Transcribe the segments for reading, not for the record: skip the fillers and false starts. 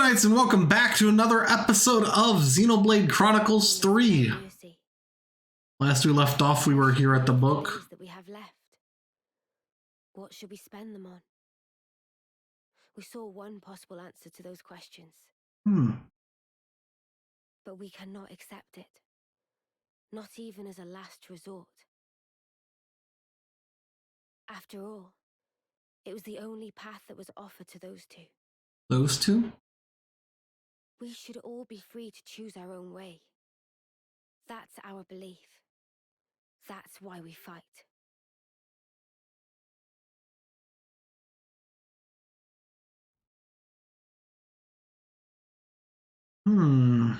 EscoNitz, and welcome back to another episode of Xenoblade Chronicles 3. Last we left off, we were here at the book. That we have left. What should we spend them on? We saw one possible answer to those questions. But we cannot accept it. Not even as a last resort. After all, it was the only path that was offered to those two. Those two? We should all be free to choose our own way. That's our belief. That's why we fight. I'm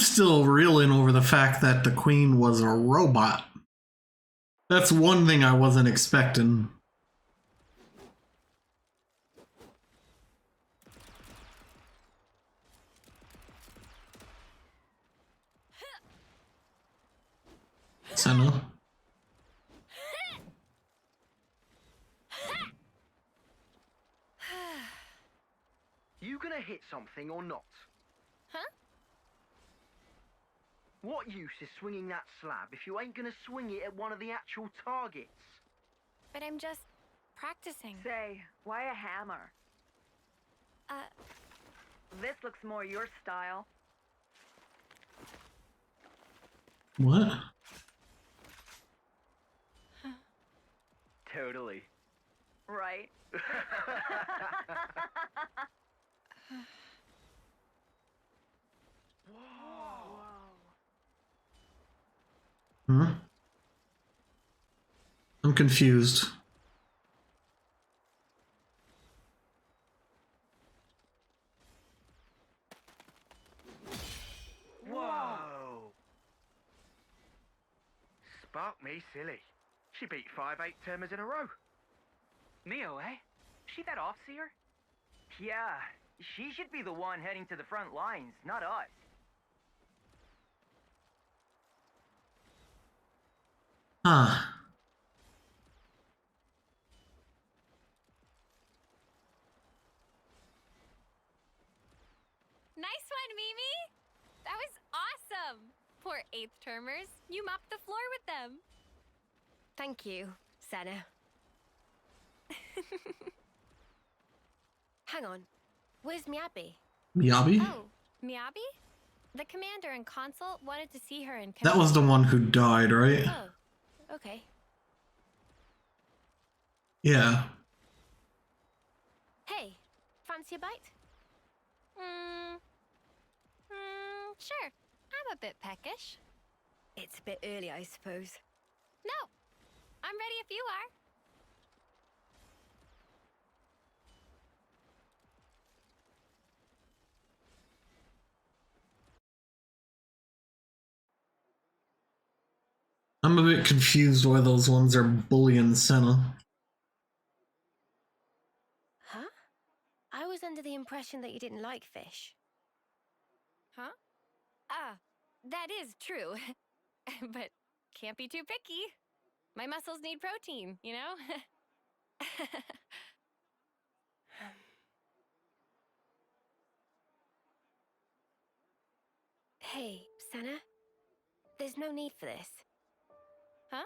still reeling over the fact that the queen was a robot. That's one thing I wasn't expecting. Senna. You gonna hit something or not? Huh? What use is swinging that slab if you ain't gonna swing it at one of the actual targets? But I'm just practicing. Say, why a hammer? This looks more your style. What? Totally. Right. Huh? I'm confused. Whoa! Spark me silly. She beat 5 8-termers in a row. Mio, eh? She that off-seer? Yeah, she should be the one heading to the front lines, not us. Huh. Nice one, Mimi! That was awesome! Poor 8th termers. You mopped the floor with them. Thank you, Senna. Hang on. Where's Miyabi? Miyabi? Oh, Miyabi? The commander and consul wanted to see her in That was the one who died, right? Oh, okay. Yeah. Hey, fancy a bite? Sure. I'm a bit peckish. It's a bit early, I suppose. No, I'm ready if you are. I'm a bit confused why those ones are bullying Senna. Huh? I was under the impression that you didn't like fish. Huh? That is true. But can't be too picky. My muscles need protein, you know? Hey, Senna. There's no need for this. Huh?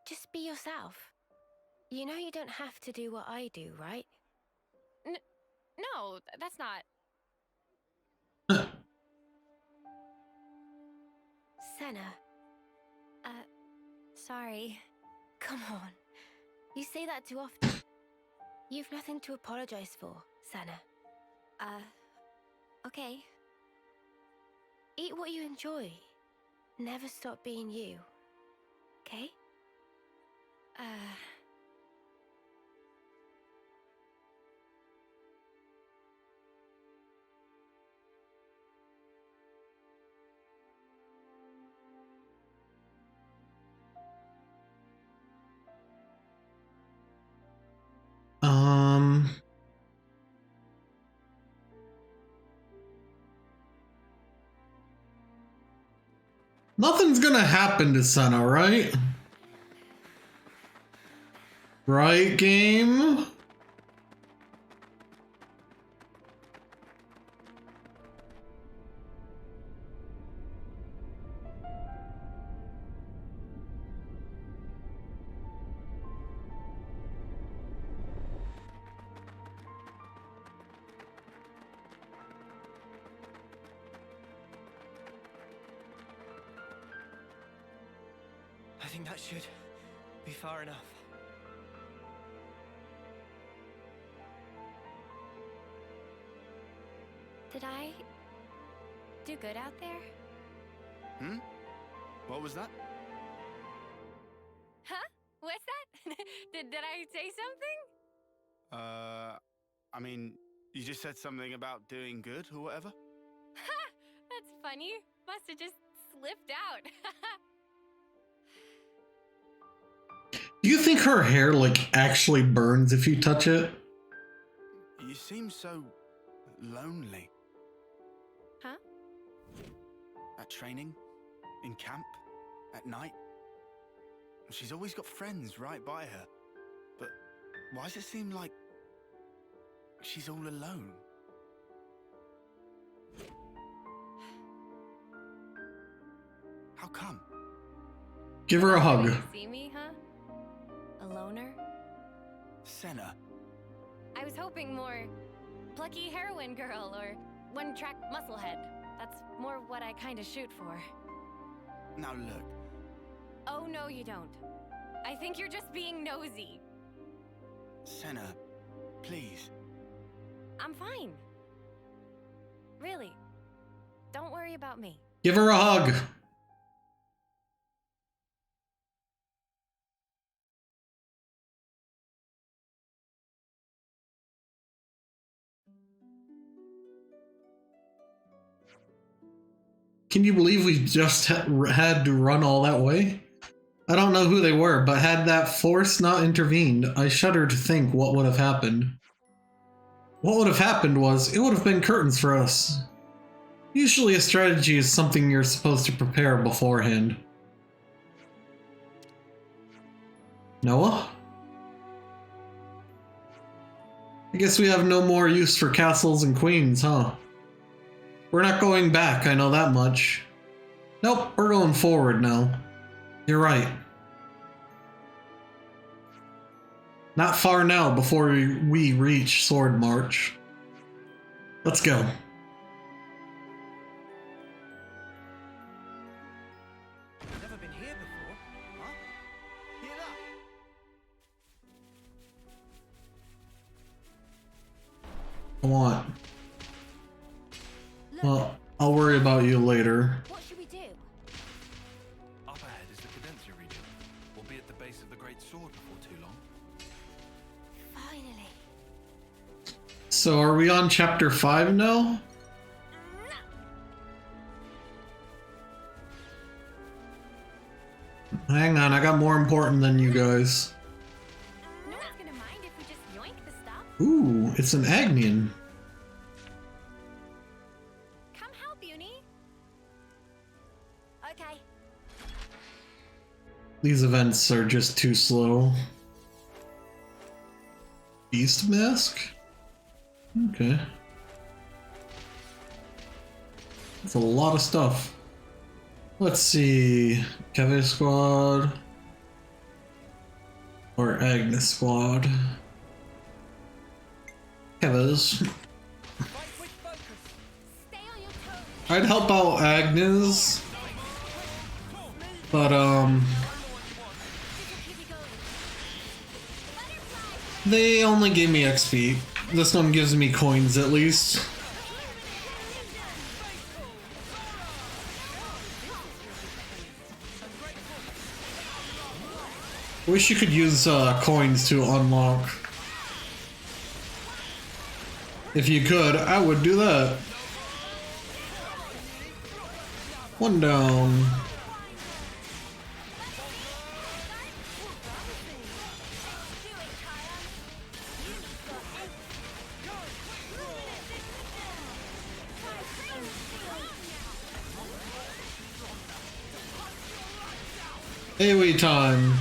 Just be yourself. You know you don't have to do what I do, right? No, that's not... Senna. Sorry. Come on. You say that too often. You've nothing to apologize for, Senna. Okay. Eat what you enjoy. Never stop being you. Okay? Nothing's gonna happen to Senna, right? Right, game? think that should be far enough. Did I do good out there? Hmm? What was that? Huh? What's that? did I say something? I mean, you just said something about doing good or whatever? Ha! That's funny. Must have just slipped out. Do you think her hair, like, actually burns if you touch it? You seem so lonely. Huh? At training, in camp, at night. She's always got friends right by her. But why does it seem like she's all alone? How come? Give her a hug. See me, huh? A loner? Senna. I was hoping more plucky heroine girl or one-track musclehead. That's more what I kind of shoot for. Now look. Oh, no, you don't. I think you're just being nosy. Senna, please. I'm fine. Really. Don't worry about me. Give her a hug. Can you believe we just had to run all that way? I don't know who they were, but had that force not intervened, I shudder to think what would have happened. What would have happened was, it would have been curtains for us. Usually a strategy is something you're supposed to prepare beforehand. Noah? I guess we have no more use for castles and queens, huh? We're not going back, I know that much. Nope, we're going forward now. You're right. Not far now before we reach Sword March. Let's go. Never been here before, huh? Hear that? Come on. Well, I'll worry about you later. What should we do? Up ahead is the Cadencia region. We'll be at the base of the Great Sword before too long. Finally. So are we on chapter 5 now? Hang on, I got more important than you guys. No one's gonna mind if we just yoink the stuff. Ooh, it's an Agnian. Come help, Uni. Okay. These events are just too slow. Beast Mask? Okay. That's a lot of stuff. Let's see. Kevin Squad. Or Agnes Squad. Kevin's. Stay on your toes. I'd help out Agnes. But, they only gave me XP. This one gives me coins at least. Wish you could use coins to unlock. If you could, I would do that. One down. AoE time.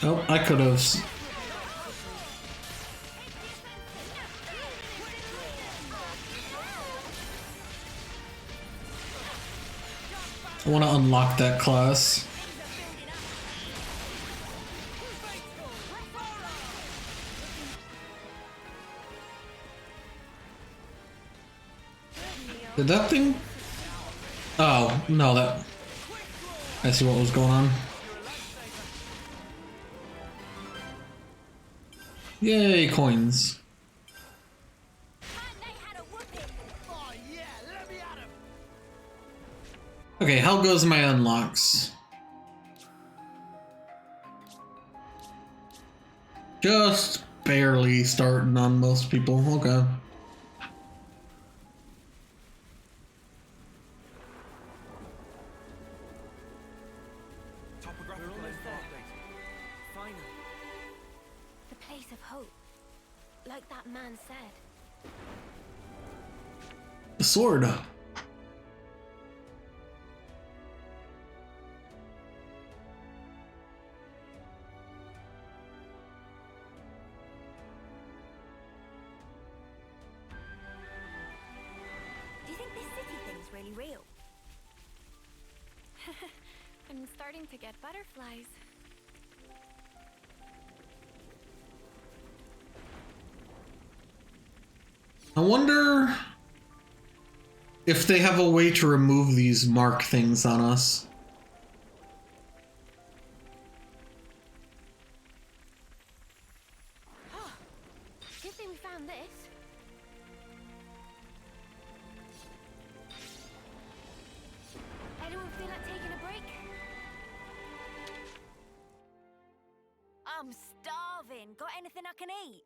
Oh, I could have. I want to unlock that class. Did that thing? Oh, no, that... I see what was going on. Yay, coins. Okay, how goes my unlocks? Just barely starting on most people. Okay. The place of hope. Like that man said. The sword. Do you think this city thing's really real? I'm starting to get butterflies. I wonder if they have a way to remove these mark things on us. Good thing we found this. Anyone feel like taking a break? I'm starving. Got anything I can eat?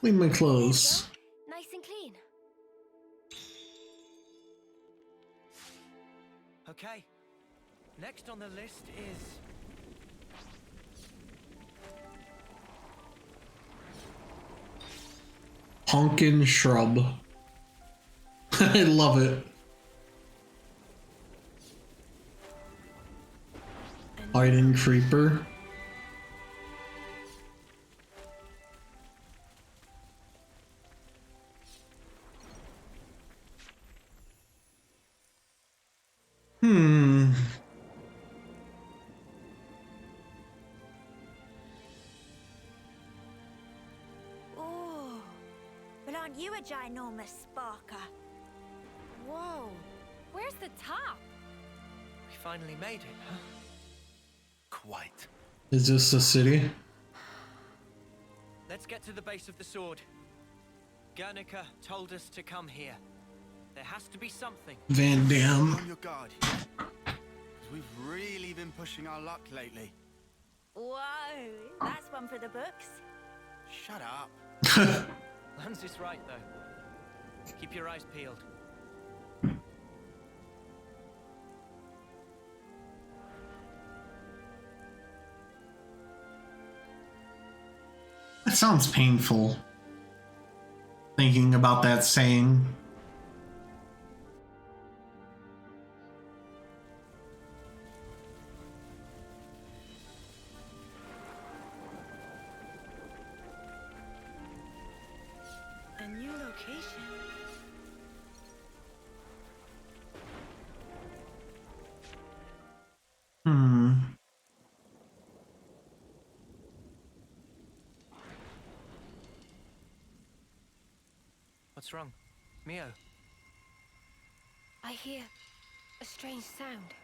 Clean my clothes. Nice and clean. Okay. Next on the list is... Pumpkin shrub. I love it. Hiding creeper. Oh, but aren't you a ginormous sparker? Whoa, where's the top? We finally made it, huh? Quite. Is this a city? Let's get to the base of the sword. Guernica told us to come here. There has to be something. Van Dam. On your guard, yeah? 'Cause we've really been pushing our luck lately. Whoa, that's one for the books. Shut up. Lance is right, though. Keep your eyes peeled. That sounds painful. Thinking about that saying. A new location. What's wrong? Mio? I hear a strange sound.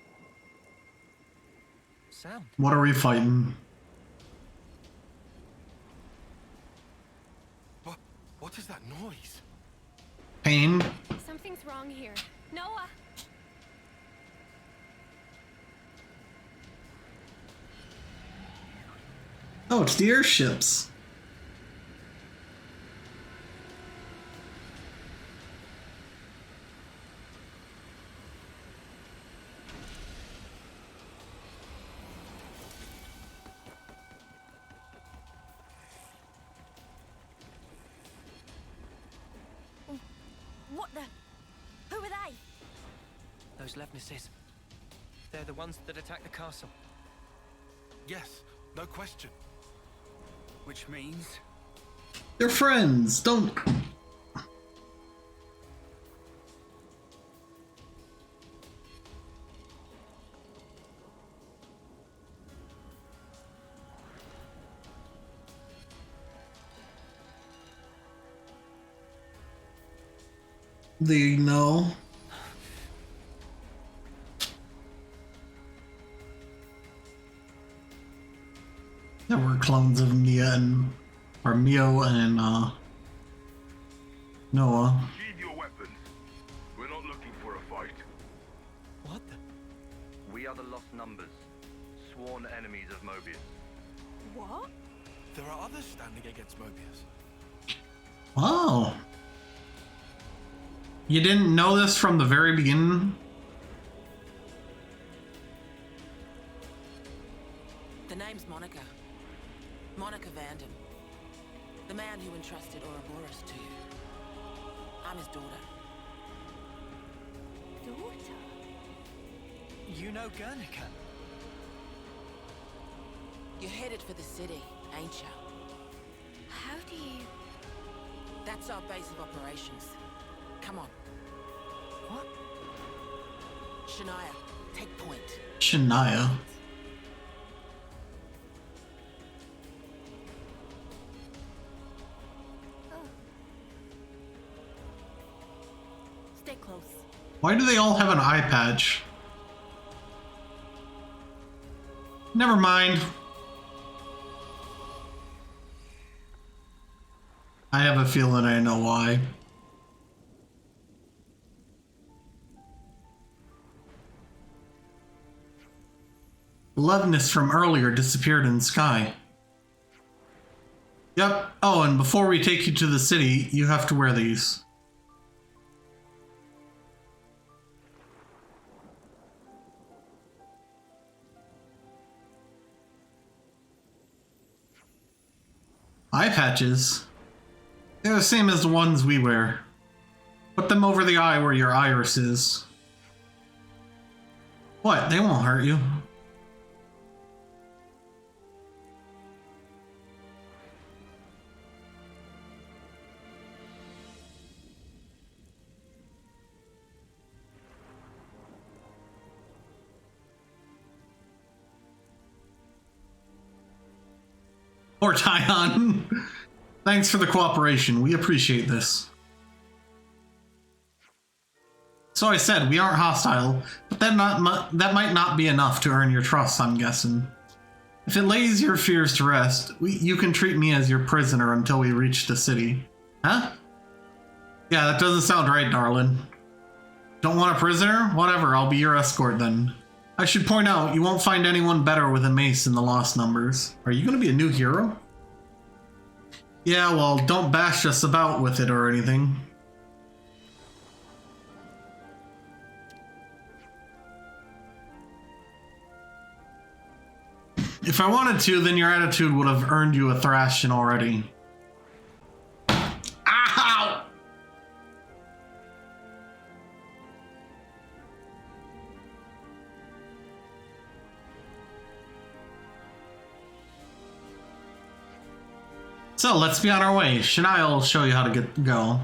Sound? What are we fighting? What is that noise? Pain? Something's wrong here. Noah! Oh, it's the airships. What the? Who are they? Those Levnesses. They're the ones that attacked the castle. Yes, no question. Which means... They're friends. Don't... The no. There were clones of Mia and Mio and Noah. Sheathe your weapons. We're not looking for a fight. What? We are the lost numbers, sworn enemies of Mobius. What? There are others standing against Mobius. Oh. You didn't know this from the very beginning? The name's Monica. Monica Vanden. The man who entrusted Ouroboros to you. I'm his daughter. Daughter? You know Guernica? You're headed for the city, ain't ya? How do you... That's our base of operations. Come on. What? Shania, take point. Shania. Stay close. Why do they all have an eye patch? Never mind. I have a feeling I know why. Levinus from earlier disappeared in the sky. Yep. Oh, and before we take you to the city, you have to wear these. Eye patches? They're the same as the ones we wear. Put them over the eye where your iris is. What? They won't hurt you. Or Tyon. Thanks for the cooperation. We appreciate this. So I said, we aren't hostile, but that might not be enough to earn your trust, I'm guessing. If it lays your fears to rest, you can treat me as your prisoner until we reach the city. Huh? Yeah, that doesn't sound right, darling. Don't want a prisoner? Whatever, I'll be your escort then. I should point out, you won't find anyone better with a mace in the Lost Numbers. Are you gonna be a new hero? Yeah, well, don't bash us about with it or anything. If I wanted to, then your attitude would have earned you a thrashing already. Ow! So let's be on our way. Shania will show you how to go.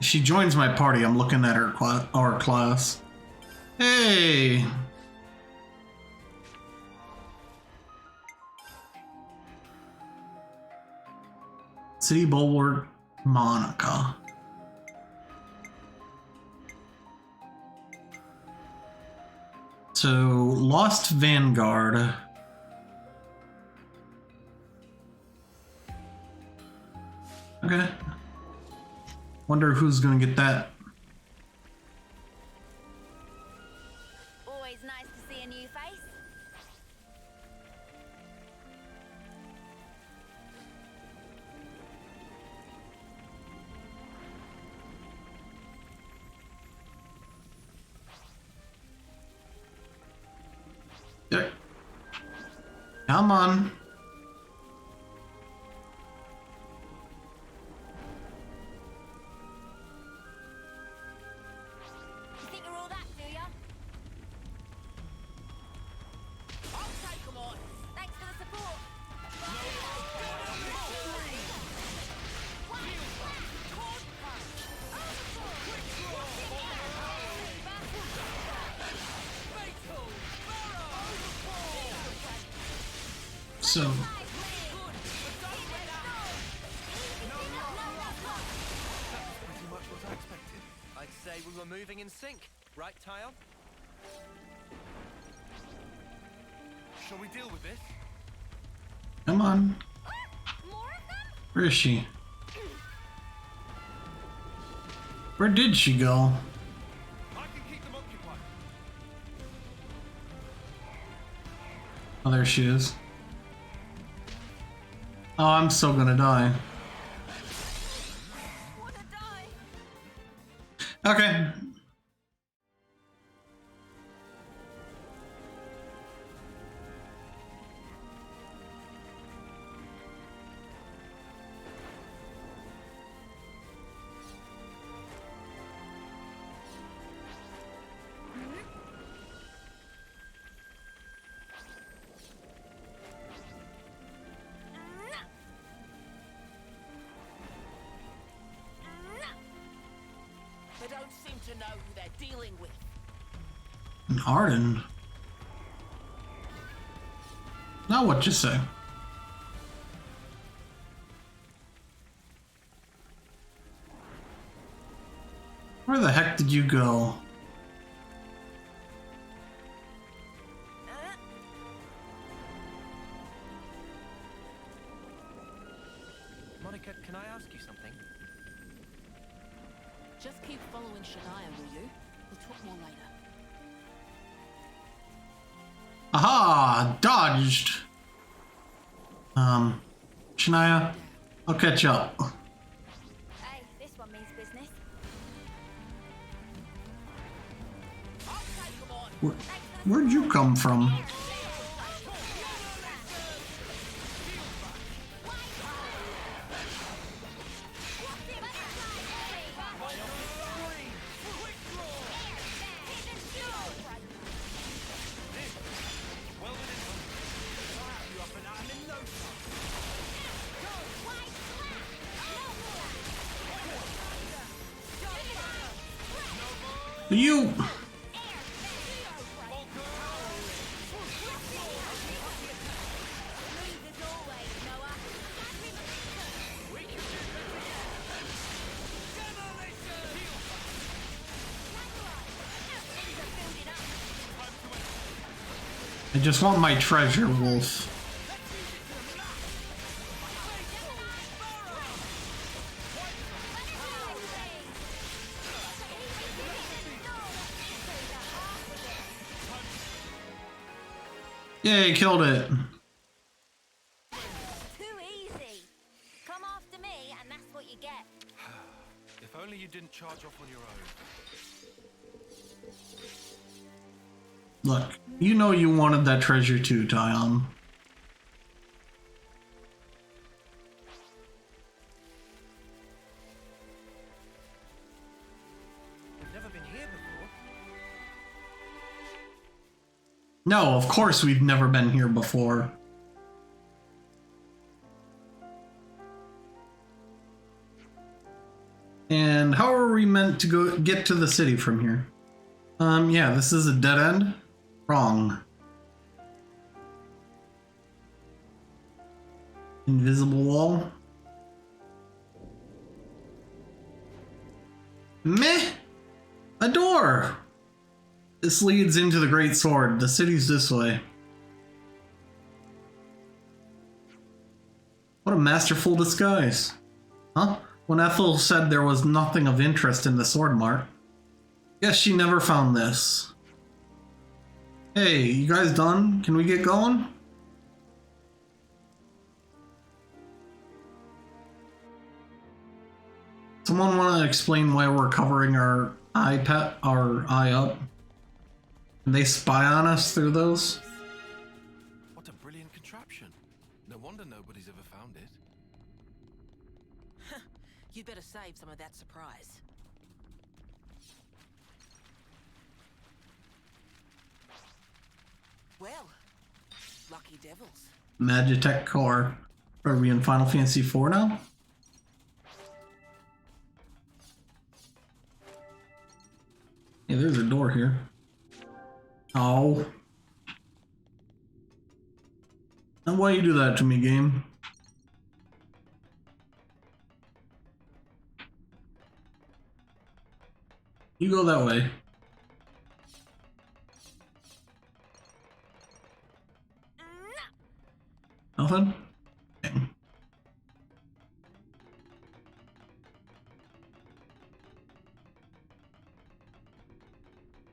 She joins my party. I'm looking at our class. Hey! City Bulwark, Monica. So, Lost Vanguard. Okay. Wonder who's gonna get that. Always nice to see a new face. There. Come on. You think you're all that, do ya? I'll take 'em on. Thanks for the support. So, sink, right, Tyon? Shall we deal with this? Come on. More of them? Where is she? Where did she go? I can keep them occupied. Oh, there she is. Oh, I'm so gonna die. Wanna die? Okay. They don't seem to know who they're dealing with. An Arden. Now what you say? Where the heck did you go? Monica, can I ask you something? Just keep following Shania, will you? We'll talk more later. Aha! Dodged! Shania, I'll catch up. Hey, this one means business. Where'd you come from? You... I just want my treasure, Wolf. Yay, killed it. Too easy. Come after me, and that's what you get. If only you didn't charge off on your own. Look, you know you wanted that treasure too, Tyon. We've never been here before. No, of course we've never been here before. And how are we meant to get to the city from here? Yeah, this is a dead end. Wrong. Invisible wall. Meh! A door! This leads into the Great Sword. The city's this way. What a masterful disguise. Huh? When Ethel said there was nothing of interest in the sword mart, guess she never found this. Hey, you guys done? Can we get going? Someone want to explain why we're covering our eye up? Can they spy on us through those? What a brilliant contraption. No wonder nobody's ever found it. You'd better save some of that surprise. Well, lucky devils. Magitech core. Are we in Final Fantasy IV now? Hey, there's a door here. Oh. And why you do that to me, game? You go that way. Nothing? Okay.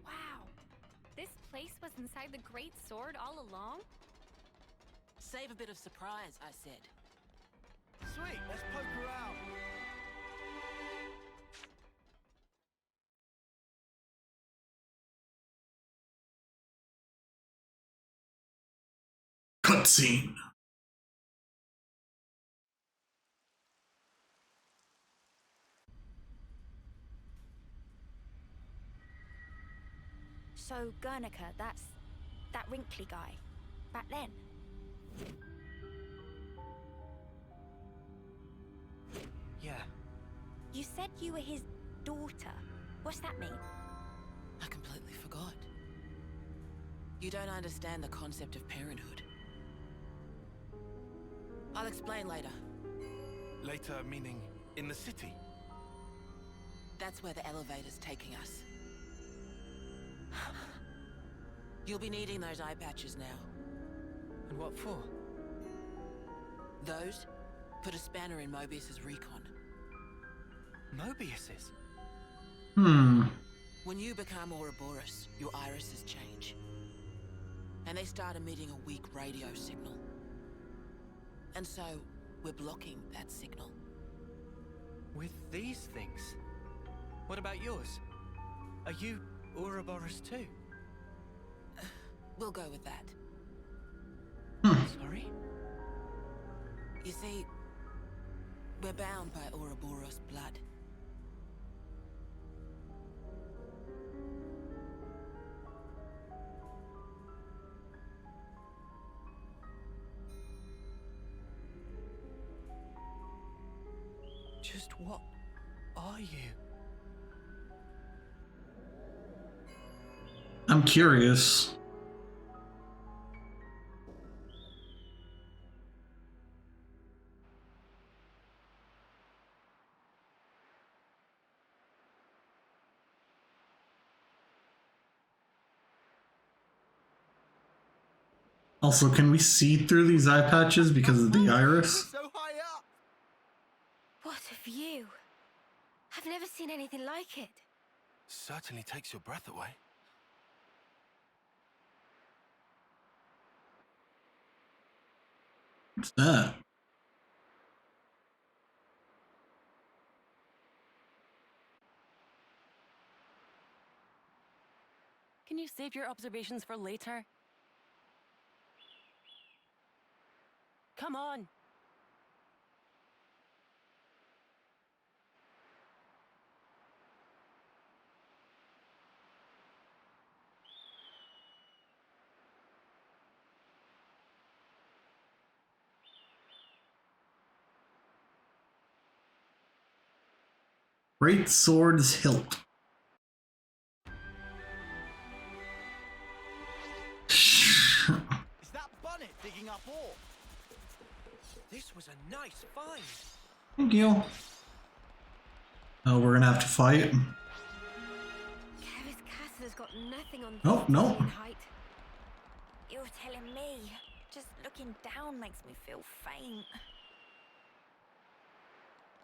Wow. This place was inside the Great Sword all along? Save a bit of surprise, I said. Sweet, let's poke around. Cutscene. So, Guernica, that's that wrinkly guy. Back then. Yeah. You said you were his daughter. What's that mean? I completely forgot. You don't understand the concept of parenthood. I'll explain later. Later, meaning in the city? That's where the elevator's taking us. You'll be needing those eye patches now. And what for? Those put a spanner in Mobius's recon. Mobius's? When you become Ouroboros, your irises change. And they start emitting a weak radio signal. And so, we're blocking that signal. With these things? What about yours? Are you Ouroboros too? We'll go with that. Sorry? You see, we're bound by Ouroboros blood. Just what are you? I'm curious. Also, can we see through these eye patches because of the iris? So high up. What a view. I've never seen anything like it. Certainly takes your breath away. What's that? Can you save your observations for later? Come on. Great sword's hilt. Is that Bonnet digging up ore? This was a nice find. Thank you. Oh, we're gonna have to fight. Kevis Castle has got nothing on Oh, no. height. You're telling me. Just looking down makes me feel faint.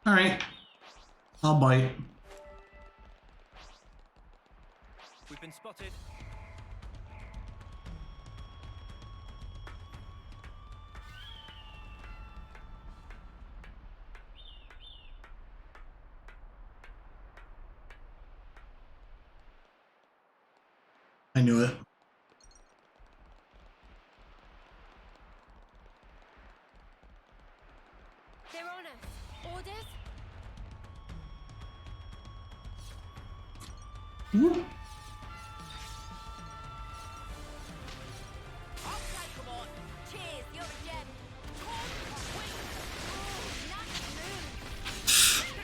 Alright. I'll bite. We've been spotted. I knew it. They're on us. Orders? Whoop. I'll take them on. Cheers, you're a gem.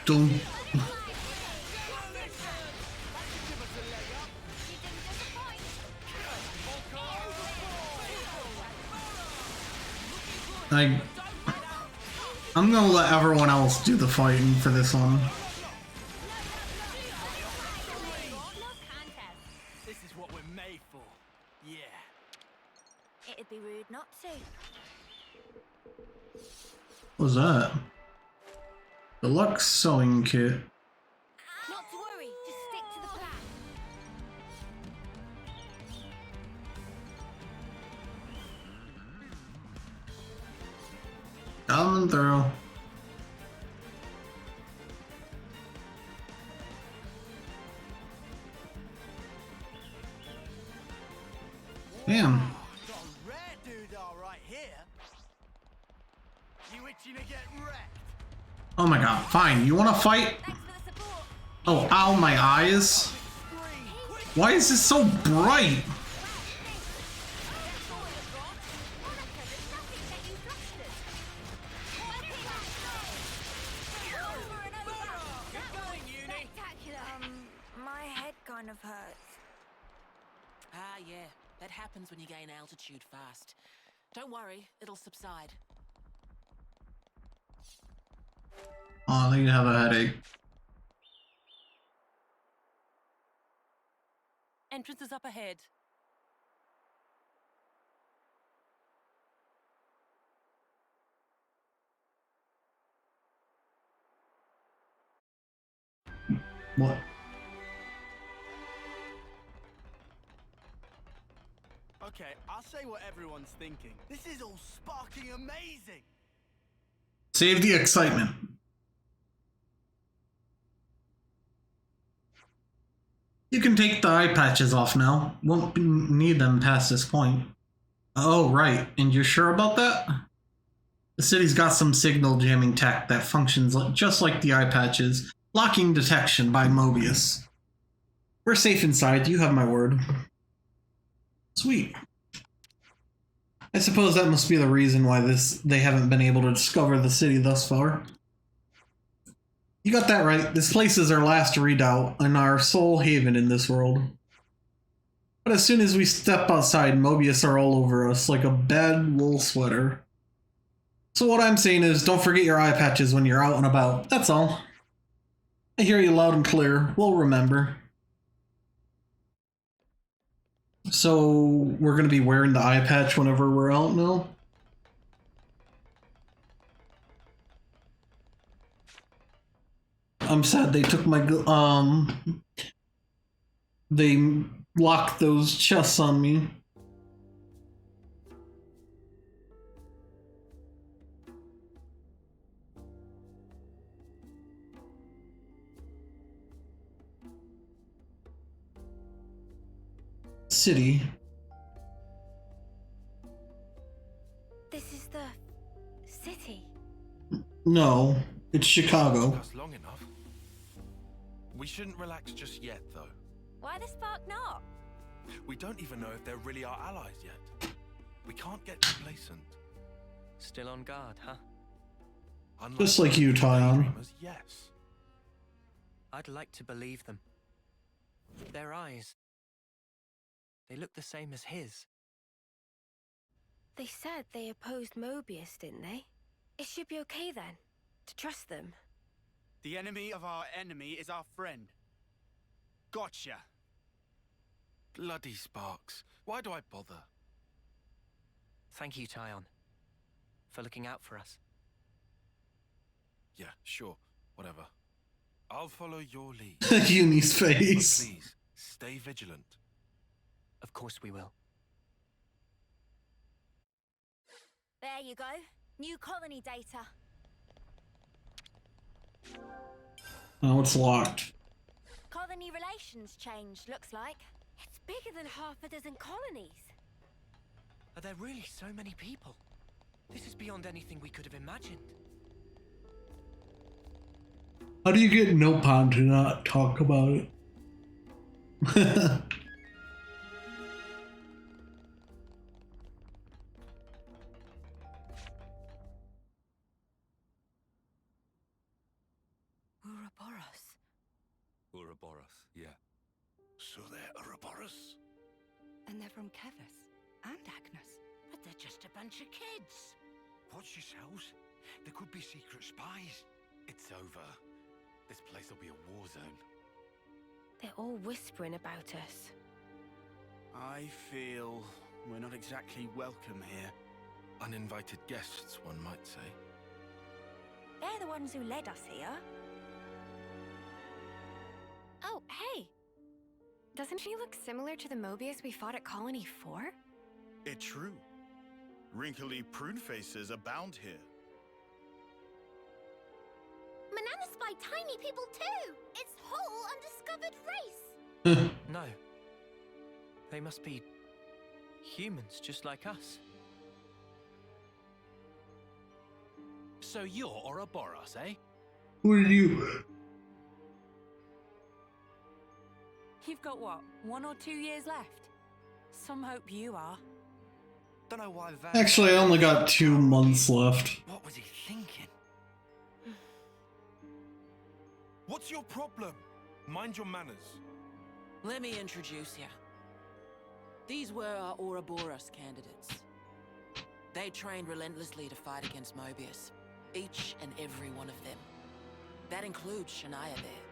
Don't. I'm gonna let everyone else do the fighting for this one. This is what we're made for. Yeah. It'd be rude not to. What was that? Deluxe sewing kit. Not to worry, just stick to the plan. Coming through. Damn. Got a rare dude all right here. You itching to get wrecked? Oh my god, fine. You wanna fight? Thanks for the support. Oh, ow, my eyes. Why is this so bright? My head kind of hurts. Ah, yeah. That happens when you gain altitude fast. Don't worry, it'll subside. Oh, I think you have a headache. Entrance is up ahead. What? Okay, I'll say what everyone's thinking. This is all sparking amazing. Save the excitement. You can take the eye patches off now. Won't need them past this point. Oh, right. And you're sure about that? The city's got some signal jamming tech that functions just like the eye patches. Locking detection by Mobius. We're safe inside, you have my word. Sweet. I suppose that must be the reason why they haven't been able to discover the city thus far. You got that right. This place is our last redoubt and our sole haven in this world. But as soon as we step outside, Mobius are all over us like a bad wool sweater. So what I'm saying is, don't forget your eye patches when you're out and about. That's all. I hear you loud and clear. We'll remember. So we're gonna be wearing the eye patch whenever we're out now? I'm sad they took my they locked those chests on me. City. This is the city. No, it's Chicago. That's long enough. We shouldn't relax just yet, though. Why the spark not? We don't even know if they're really our allies yet. We can't get complacent. Still on guard, huh? Unlike Just like you, Tyon. daydreamers, yes. I'd like to believe them. Their eyes. They look the same as his. They said they opposed Mobius, didn't they? It should be okay then, to trust them. The enemy of our enemy is our friend. Gotcha. Bloody sparks. Why do I bother? Thank you, Tyon, for looking out for us. Yeah, sure. Whatever. I'll follow your lead. Uni's But face. please, stay vigilant. Of course we will. There you go. New colony data. Oh, it's locked. Colony relations changed, looks like. It's bigger than half a dozen colonies. Are there really so many people? This is beyond anything we could have imagined. How do you get Nopon to not talk about it? Ouroboros, yeah. So they're Ouroboros? And they're from Kevis and Agnes. But they're just a bunch of kids. Watch yourselves. There could be secret spies. It's over. This place will be a war zone. They're all whispering about us. I feel we're not exactly welcome here. Uninvited guests, one might say. They're the ones who led us here. Oh, hey! Doesn't she look similar to the Mobius we fought at Colony 4? It's true. Wrinkly prune faces abound here. Manana spy tiny people too! It's whole undiscovered race! No. They must be humans just like us. So you're Ouroboros, eh? Who are you? You've got what, 1 or 2 years left? Some hope you are. Don't know why Van... Actually, I only got 2 months left. What was he thinking? What's your problem? Mind your manners. Let me introduce you. These were our Ouroboros candidates. They trained relentlessly to fight against Mobius. Each and every one of them. That includes Shania there.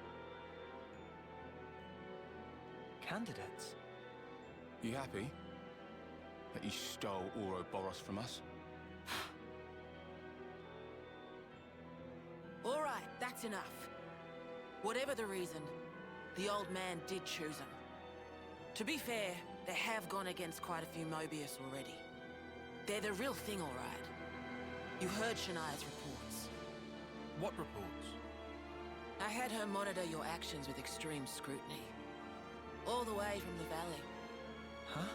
Candidates? You happy that you stole Ouroboros from us? All right, that's enough. Whatever the reason, the old man did choose them. To be fair, they have gone against quite a few Mobius already. They're the real thing, all right. You heard Shania's reports. What reports? I had her monitor your actions with extreme scrutiny. All the way from the valley. Huh?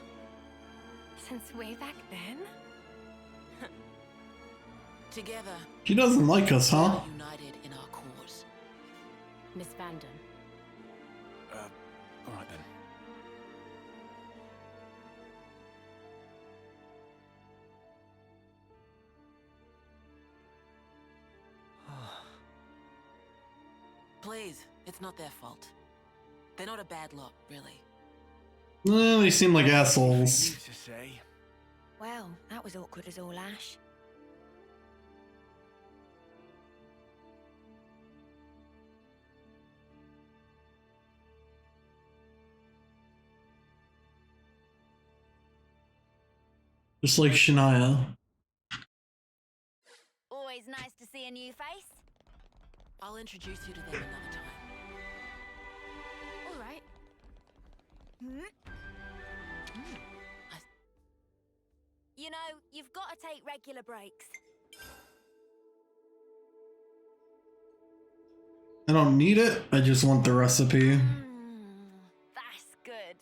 Since way back then? Together, She doesn't like us, huh? united in our cause. Miss Vanden. Alright then. Please, it's not their fault. They're not a bad lot, really. They seem like assholes. To say. Well, that was awkward as all ash. Just like Shania. Always nice to see a new face. I'll introduce you to them another time. All right. You know, you've got to take regular breaks. I don't need it, I just want the recipe. That's good.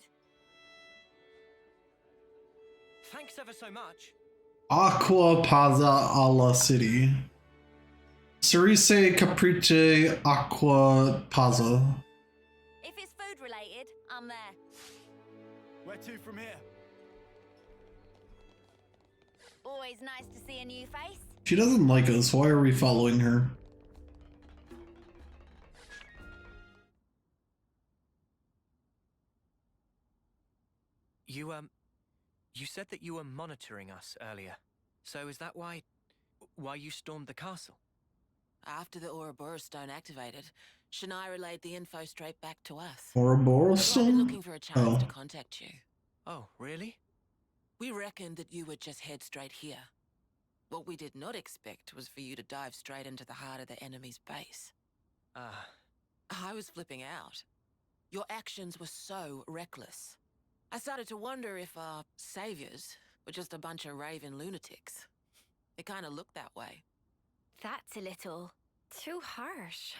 Thanks ever so much. Aqua Pazza alla City. Cerise Caprice Aqua Pazza. If it's food related, I'm there. Where to from here? Always nice to see a new face. She doesn't like us, why are we following her? You said that you were monitoring us earlier. So is that why you stormed the castle? After the Ouroboros stone activated, Shania relayed the info straight back to us. Ouroboros So I've been stone? looking for a chance to contact you. Oh, really? We reckoned that you would just head straight here. What we did not expect was for you to dive straight into the heart of the enemy's base. I was flipping out. Your actions were so reckless. I started to wonder if our saviors were just a bunch of raving lunatics. It kind of looked that way. That's a little too harsh.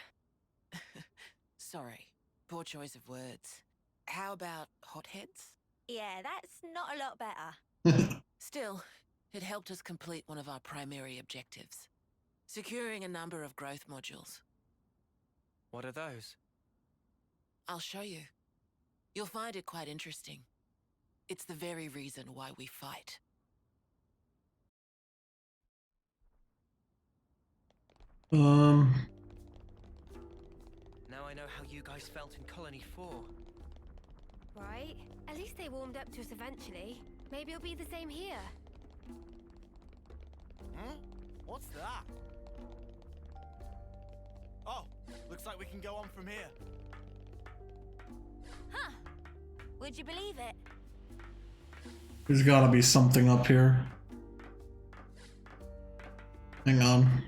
Sorry, poor choice of words. How about hotheads? Yeah, that's not a lot better. Still, it helped us complete one of our primary objectives. Securing a number of growth modules. What are those? I'll show you. You'll find it quite interesting. It's the very reason why we fight. Now I know how you guys felt in Colony 4. Right? At least they warmed up to us eventually. Maybe it'll be the same here. What's that? Oh, looks like we can go on from here. Huh. Would you believe it? There's gotta be something up here. Hang on.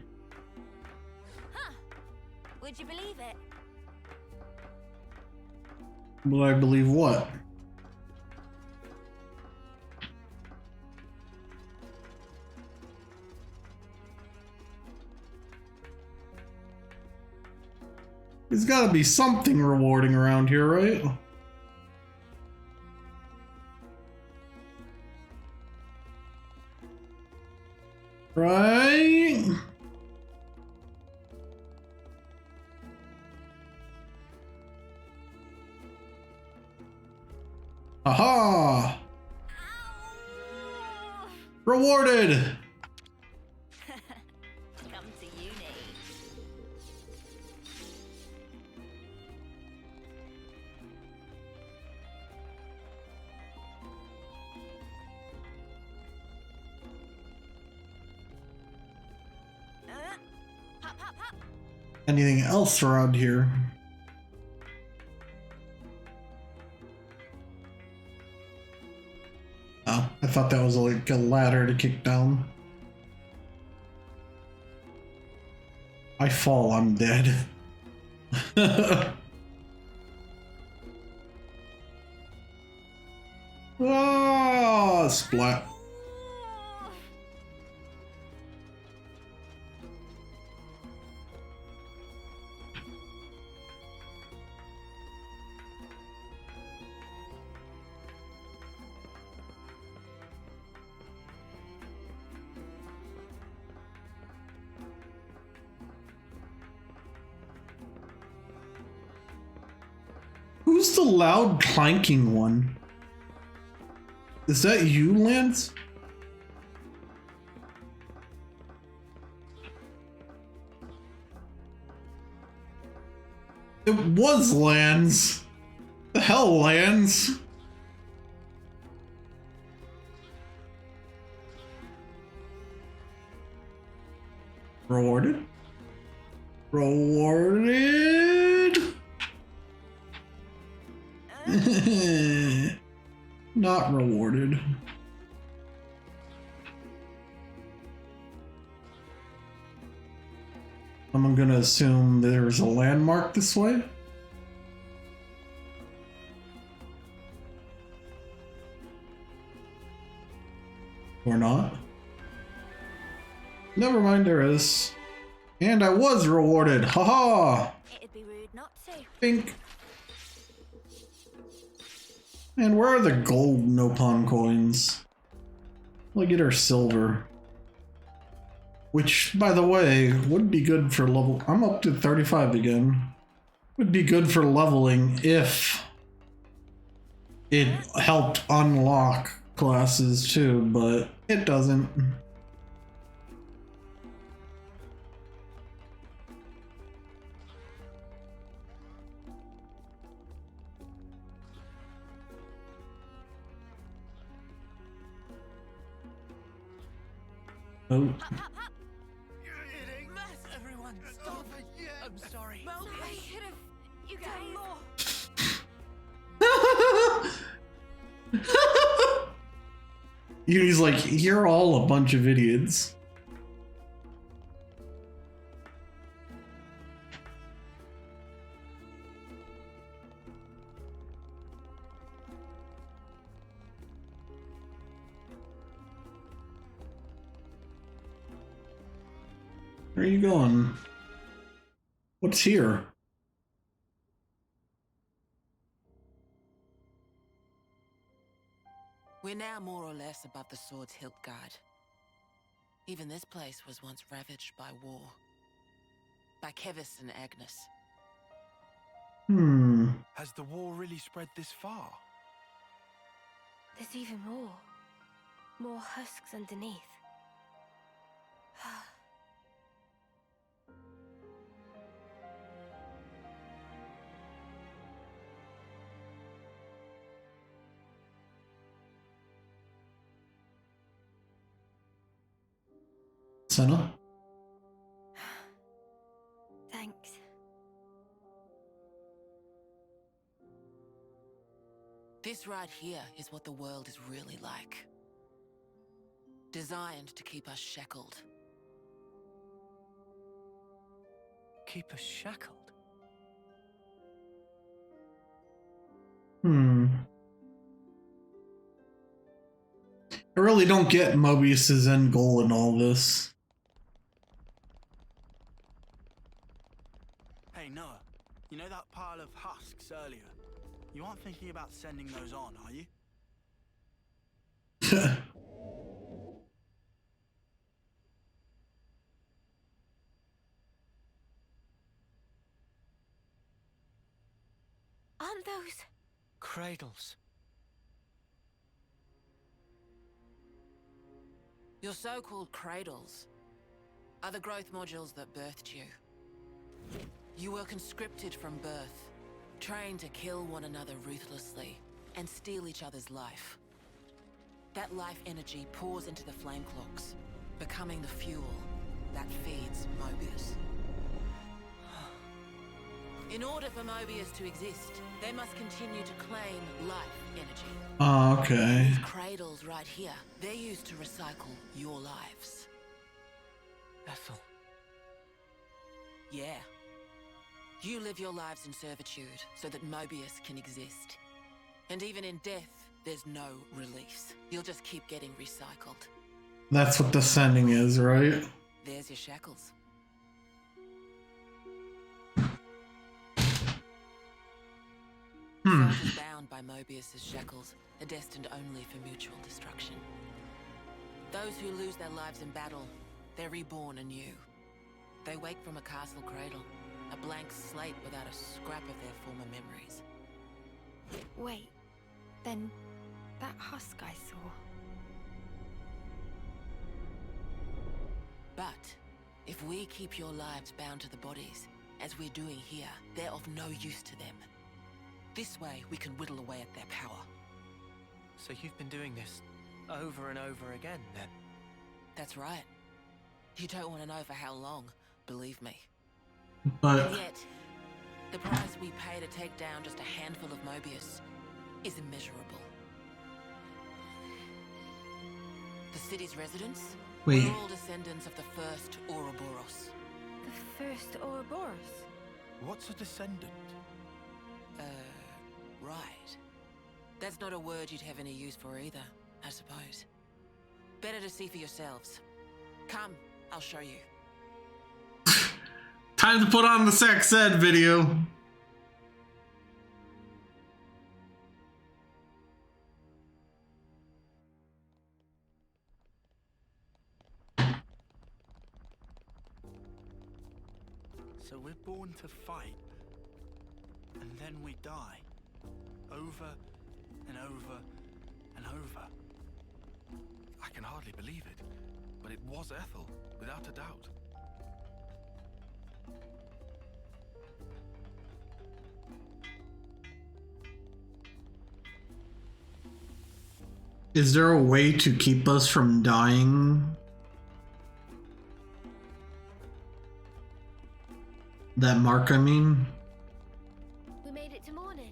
Huh. Would you believe it? Will I believe what? There's gotta be something rewarding around here, right? Right? Aha! Rewarded! Come to uni. Hop, hop, hop. Anything else around here? Oh, I thought that was like a ladder to kick down. I fall, I'm dead. Ah, splat. Who's the loud clanking one? Is that you, Lance? It was Lance. The hell, Lance? Rewarded? Rewarded? Not rewarded. I'm gonna assume there's a landmark this way. Or not. Never mind, there is. And I was rewarded. Haha! It'd be rude not to. Pink. And where are the gold Nopon coins? We'll get our silver. Which, by the way, would be good for level... I'm up to 35 again. Would be good for leveling if it helped unlock classes too, but it doesn't. Oh. Everyone, stop it! I'm sorry. I should have. You guys. He's like, you're all a bunch of idiots. Where are you going? What's here? We're now more or less above the sword's hilt guard. Even this place was once ravaged by war. By Kevis and Agnes. Has the war really spread this far? There's even more. More husks underneath. Senna? Thanks. This right here is what the world is really like. Designed to keep us shackled. Keep us shackled. I really don't get Mobius's end goal in all this. Hey, Noah. You know that pile of husks earlier? You aren't thinking about sending those on, are you? Aren't those cradles? Your so-called cradles are the growth modules that birthed you. You were conscripted from birth, trained to kill one another ruthlessly and steal each other's life. That life energy pours into the flame clocks, becoming the fuel that feeds Mobius. In order for Mobius to exist, they must continue to claim life energy. Oh, okay. These cradles right here, they're used to recycle your lives. Ethel. Yeah. You live your lives in servitude so that Mobius can exist. And even in death, there's no release. You'll just keep getting recycled. That's what the sending is, right? There's your shackles. Soldiers bound by Mobius's shackles are destined only for mutual destruction. Those who lose their lives in battle, they're reborn anew. They wake from a castle cradle, a blank slate without a scrap of their former memories. Wait, then that husk I saw. But if we keep your lives bound to the bodies, as we're doing here, they're of no use to them. This way, we can whittle away at their power. So you've been doing this over and over again, then? That's right. You don't want to know for how long, believe me. But... And yet, the price we pay to take down just a handful of Mobius is immeasurable. The city's residents? Wait. We're all descendants of the first Ouroboros. The first Ouroboros? What's a descendant? Right. That's not a word you'd have any use for either, I suppose. Better to see for yourselves. Come, I'll show you. Time to put on the sex ed video. So we're born to fight, and then we die. Over and over and over. I can hardly believe it, but it was Ethel, without a doubt. Is there a way to keep us from dying? That mark, I mean? We made it to morning.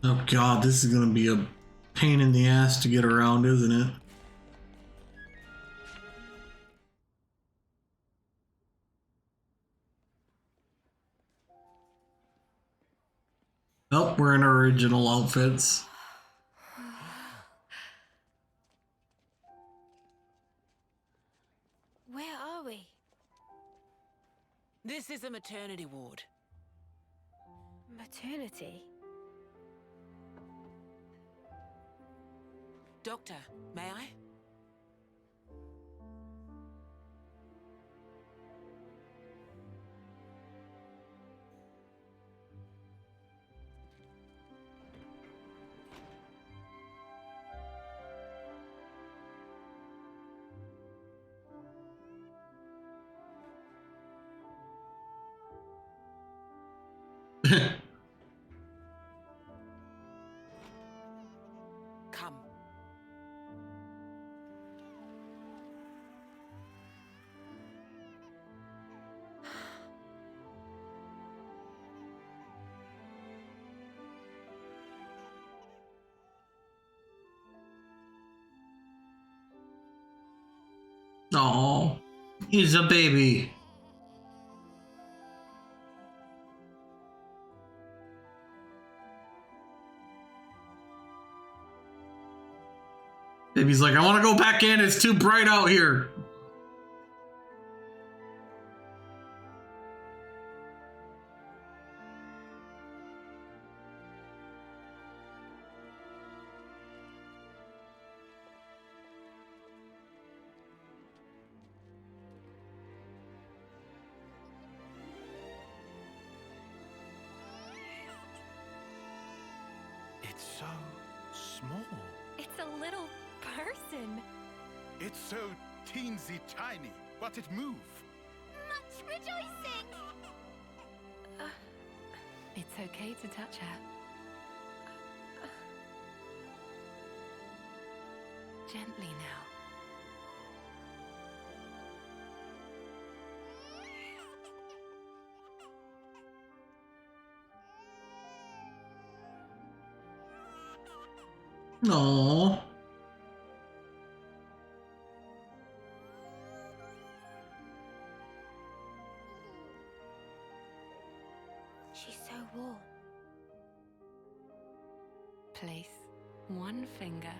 Oh god, this is gonna be a pain in the ass to get around, isn't it? Oh, we're in our original outfits. Where are we? This is a maternity ward. Maternity? Doctor, may I? Come. Oh, he's a baby. Baby's like, I want to go back in. It's too bright out here. It's so small. It's a little person. It's so teensy tiny, but it move. Much rejoicing! It's okay to touch her. Gently now. Aww. She's so warm. Place one finger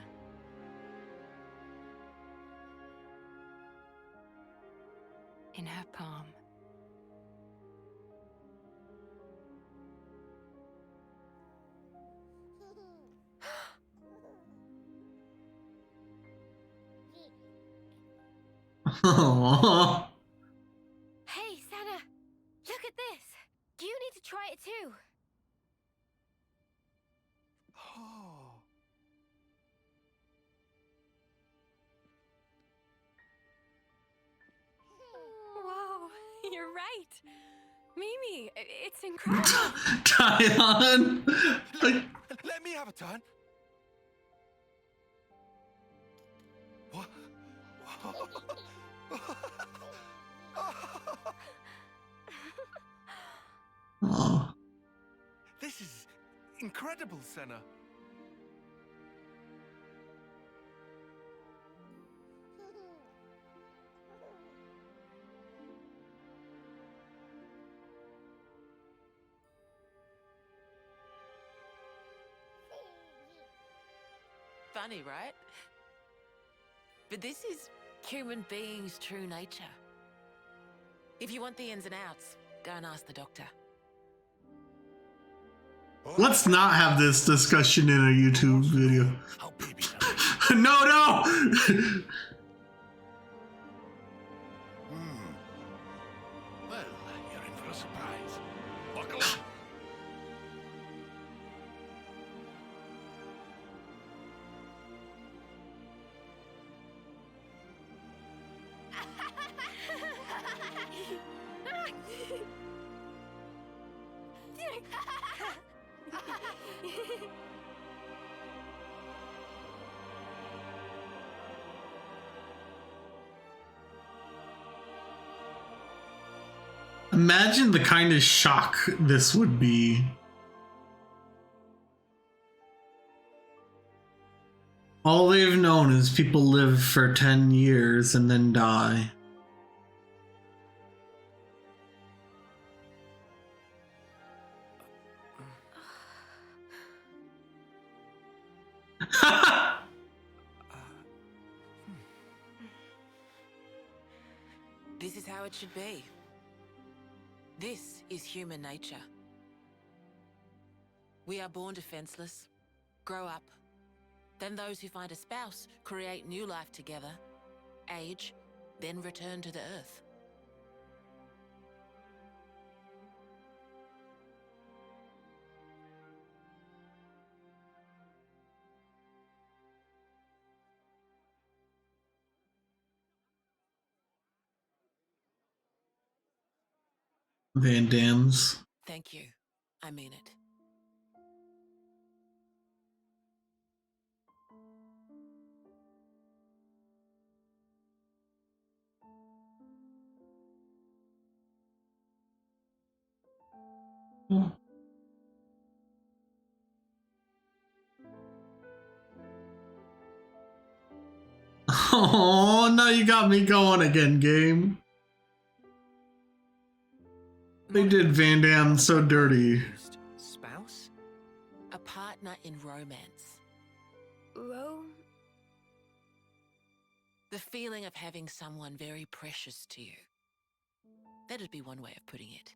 in her palm. Aww. Hey, Sana! Look at this! You need to try it too! Oh. Whoa, you're right. Mimi, it's incredible. Dion. Let me have a turn. What? Aww. This is incredible, Senna. Funny, right? But this is human beings' true nature. If you want the ins and outs, go and ask the doctor. Let's not have this discussion in a YouTube video. No. Well, you're in for a surprise. Buckle up. Imagine the kind of shock this would be. All they've known is people live for 10 years and then die. This is how it should be. This is human nature. We are born defenseless, grow up. Then those who find a spouse create new life together, age, then return to the earth. Van Damme's. Thank you. I mean it. Oh, Oh, no, you got me going again, game. They did Van Damme so dirty. Spouse? A partner in romance. The feeling of having someone very precious to you. That'd be one way of putting it.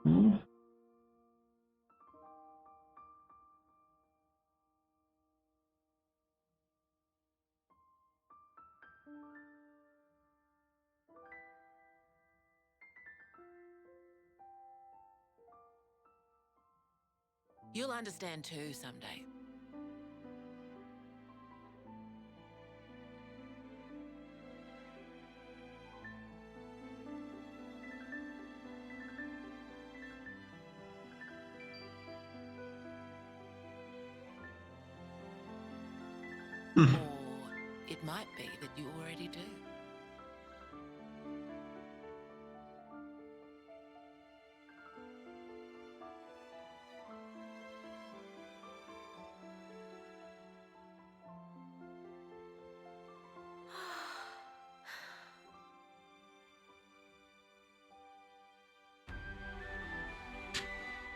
Hmm. You'll understand too someday. Or it might be that you already do.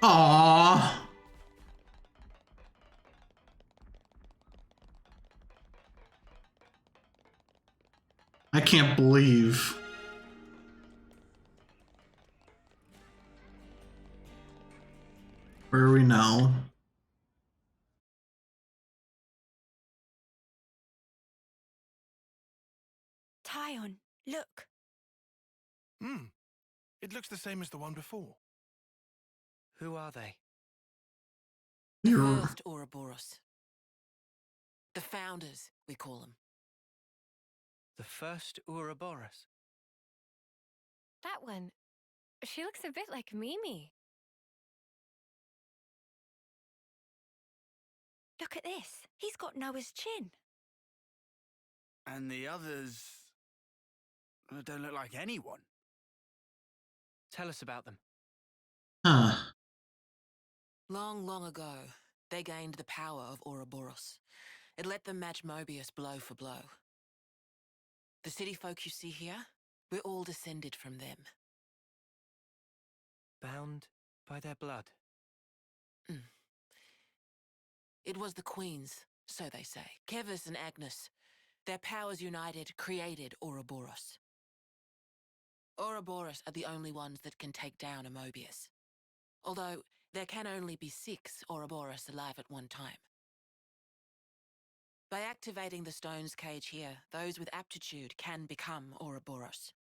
Aww. I can't believe. Where are we now? Tyon, look. It looks the same as the one before. Who are they? The first Ouroboros. The founders, we call them. The first Ouroboros? That one. She looks a bit like Mimi. Look at this. He's got Noah's chin. And the others don't look like anyone. Tell us about them. Huh. Long, long ago, they gained the power of Ouroboros. It let them match Mobius blow for blow. The city folk you see here, we're all descended from them. Bound by their blood? It was the queens, so they say. Kevis and Agnes. Their powers united created Ouroboros. Ouroboros are the only ones that can take down a Mobius. Although, there can only be 6 Ouroboros alive at one time. By activating the stone's cage here, those with aptitude can become Ouroboros.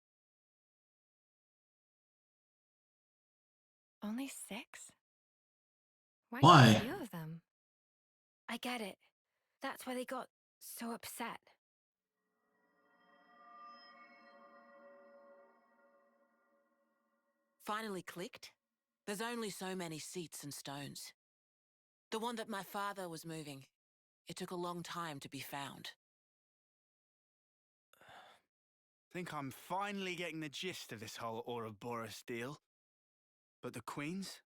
Only 6? Why? So few of them? I get it. That's why they got so upset. Finally clicked? There's only so many seats and stones. The one that my father was moving, it took a long time to be found. Think I'm finally getting the gist of this whole Ouroboros deal. But the queens?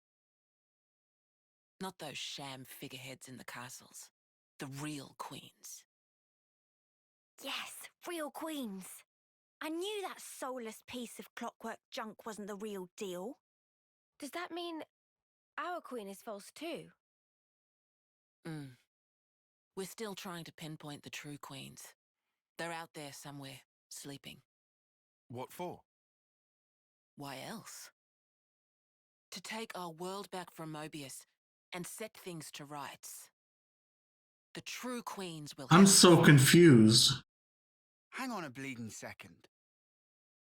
Not those sham figureheads in the castles. The real queens. Yes, real queens. I knew that soulless piece of clockwork junk wasn't the real deal. Does that mean our queen is false too? We're still trying to pinpoint the true queens. They're out there somewhere, sleeping. What for? Why else? To take our world back from Mobius and set things to rights. The true queens will I'm so confused. Hang on a bleeding second.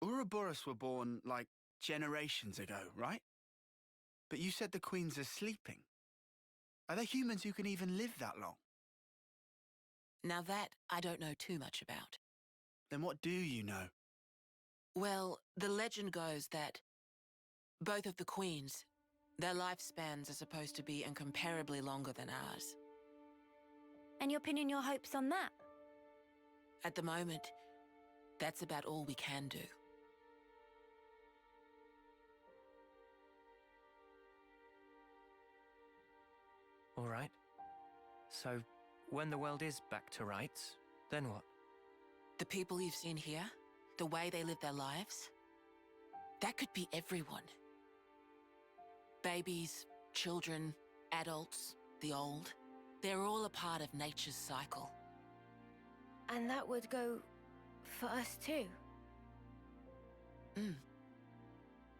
Ouroboros were born, like, generations ago, right? But you said the queens are sleeping. Are there humans who can even live that long? Now that I don't know too much about. Then what do you know? Well, the legend goes that both of the queens, their lifespans are supposed to be incomparably longer than ours. And you're pinning your hopes on that? At the moment, that's about all we can do. All right. So, when the world is back to rights, then what? The people you've seen here, the way they live their lives, that could be everyone. Babies, children, adults, the old, they're all a part of nature's cycle. And that would go for us too?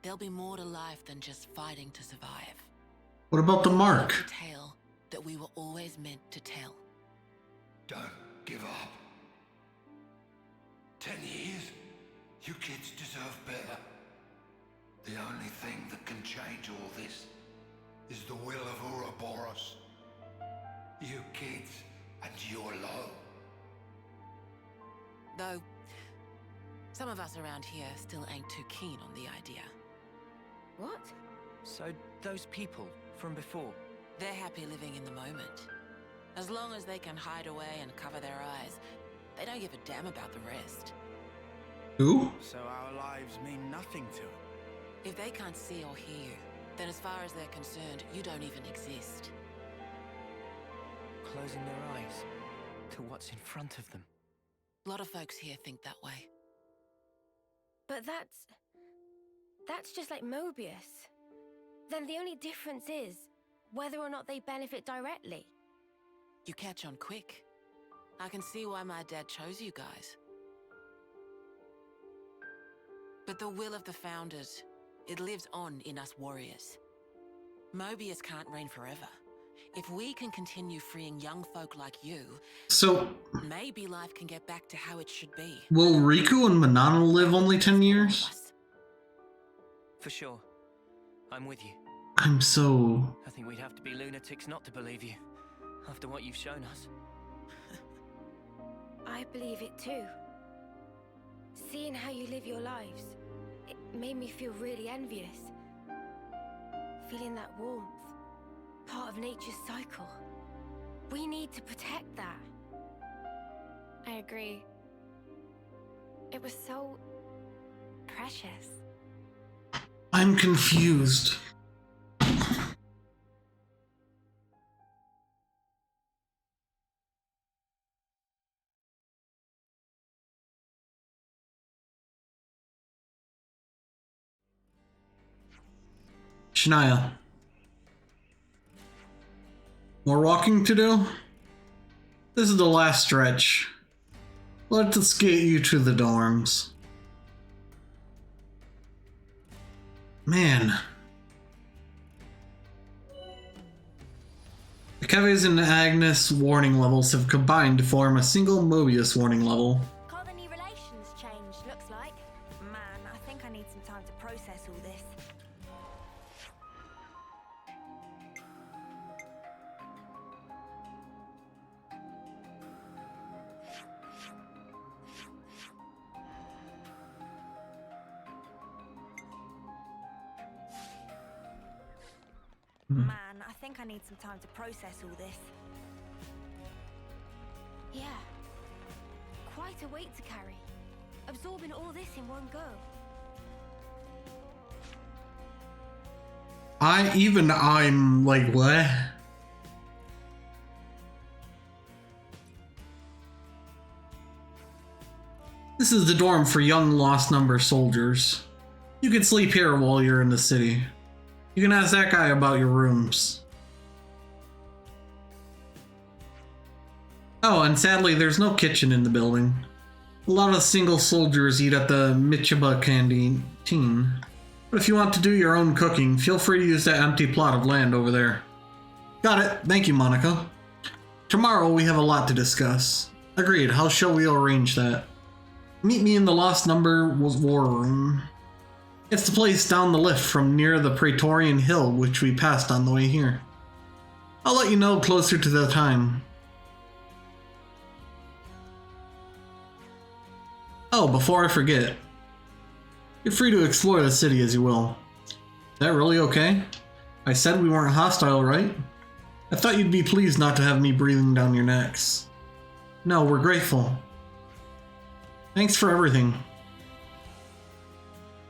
There'll be more to life than just fighting to survive. What about the mark? The tale that we were always meant to tell. Don't give up. 10 years? You kids deserve better. The only thing that can change all this is the will of Ouroboros. You kids and your lot. Though, some of us around here still ain't too keen on the idea. What? So, those people from before? They're happy living in the moment. As long as they can hide away and cover their eyes, they don't give a damn about the rest. Who? So our lives mean nothing to them. If they can't see or hear you, then as far as they're concerned, you don't even exist. Closing their eyes to what's in front of them. A lot of folks here think that way. But that's just like Mobius. Then the only difference is whether or not they benefit directly. You catch on quick. I can see why my dad chose you guys. But the will of the Founders, it lives on in us warriors. Mobius can't reign forever. If we can continue freeing young folk like you, So, maybe life can get back to how it should be. will Riku and Manano live only 10 years? For sure. I'm with you. I'm so... I think we'd have to be lunatics not to believe you, after what you've shown us. I believe it too. Seeing how you live your lives, it made me feel really envious. Feeling that warmth, part of nature's cycle. We need to protect that. I agree. It was so precious. I'm confused. Shania. More walking to do? This is the last stretch. Let's get you to the dorms. Man. The Keves and Agnes warning levels have combined to form a single Mobius warning level. Colony relations changed, looks like. Man, I think I need some time to process all this. Man, I think I need some time to process all this. Yeah. Quite a weight to carry. Absorbing all this in one go. I'm like, what? This is the dorm for young lost number soldiers. You can sleep here while you're in the city. You can ask that guy about your rooms. Oh, and sadly, there's no kitchen in the building. A lot of single soldiers eat at the Michiba canteen. But if you want to do your own cooking, feel free to use that empty plot of land over there. Got it. Thank you, Monica. Tomorrow we have a lot to discuss. Agreed. How shall we arrange that? Meet me in the Lost Number War Room. It's the place down the lift from near the Praetorian Hill, which we passed on the way here. I'll let you know closer to the time. Oh, before I forget. You're free to explore the city as you will. Is that really okay? I said we weren't hostile, right? I thought you'd be pleased not to have me breathing down your necks. No, we're grateful. Thanks for everything.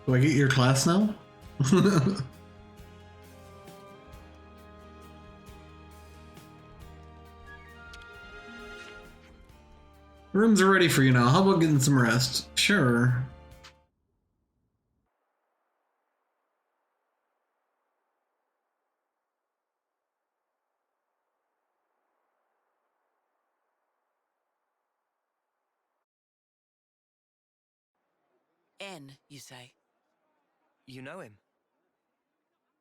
Do I get your class now? Rooms are ready for you now. How about getting some rest? Sure. N, you say? You know him?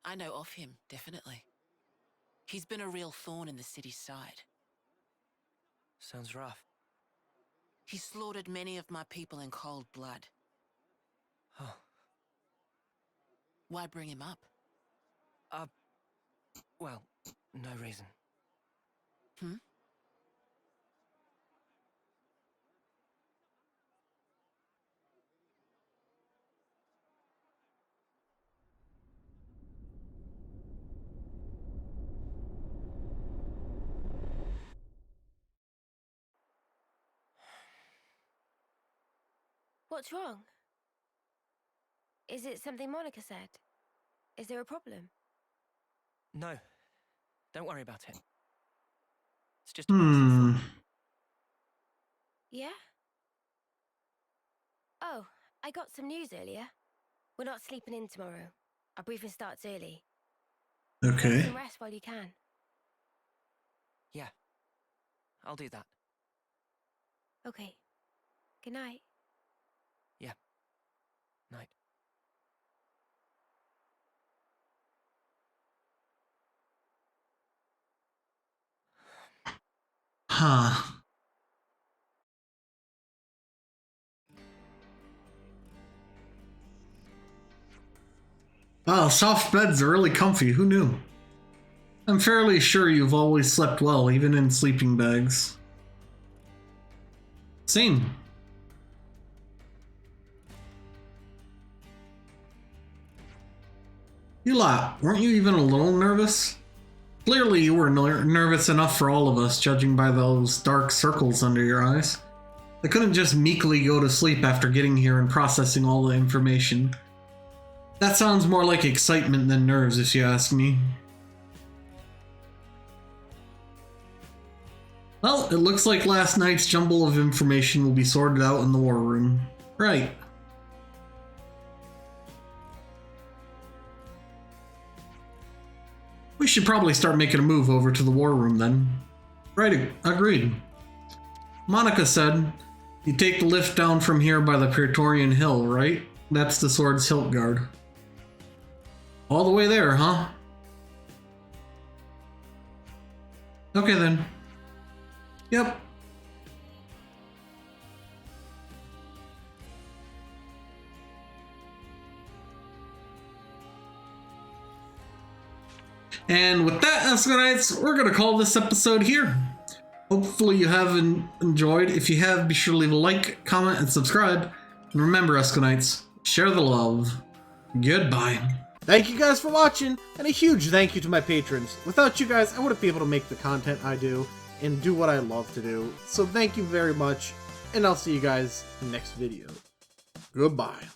I know of him, definitely. He's been a real thorn in the city's side. Sounds rough. He slaughtered many of my people in cold blood. Oh. Why bring him up? Well, no reason. Hmm? What's wrong? Is it something Monica said? Is there a problem? No. Don't worry about it. It's just a passing thought. Yeah? Oh, I got some news earlier. We're not sleeping in tomorrow. Our briefing starts early. Okay. Get some rest while you can. Yeah. I'll do that. Okay. Good night. Yeah. Night. Huh. Wow, soft beds are really comfy. Who knew? I'm fairly sure you've always slept well, even in sleeping bags. Same. You lot, weren't you even a little nervous? Clearly you were nervous enough for all of us, judging by those dark circles under your eyes. I couldn't just meekly go to sleep after getting here and processing all the information. That sounds more like excitement than nerves, if you ask me. Well, it looks like last night's jumble of information will be sorted out in the war room. Right. We should probably start making a move over to the war room then. Right, agreed. Monica said, you take the lift down from here by the Praetorian Hill, right? That's the Sword's Hilt Guard. All the way there, huh? Okay then. Yep. And with that, EscoNitz, we're going to call this episode here. Hopefully you have enjoyed. If you have, be sure to leave a like, comment, and subscribe. And remember, EscoNitz, share the love. Goodbye. Thank you guys for watching, and a huge thank you to my patrons. Without you guys, I wouldn't be able to make the content I do and do what I love to do. So thank you very much, and I'll see you guys next video. Goodbye.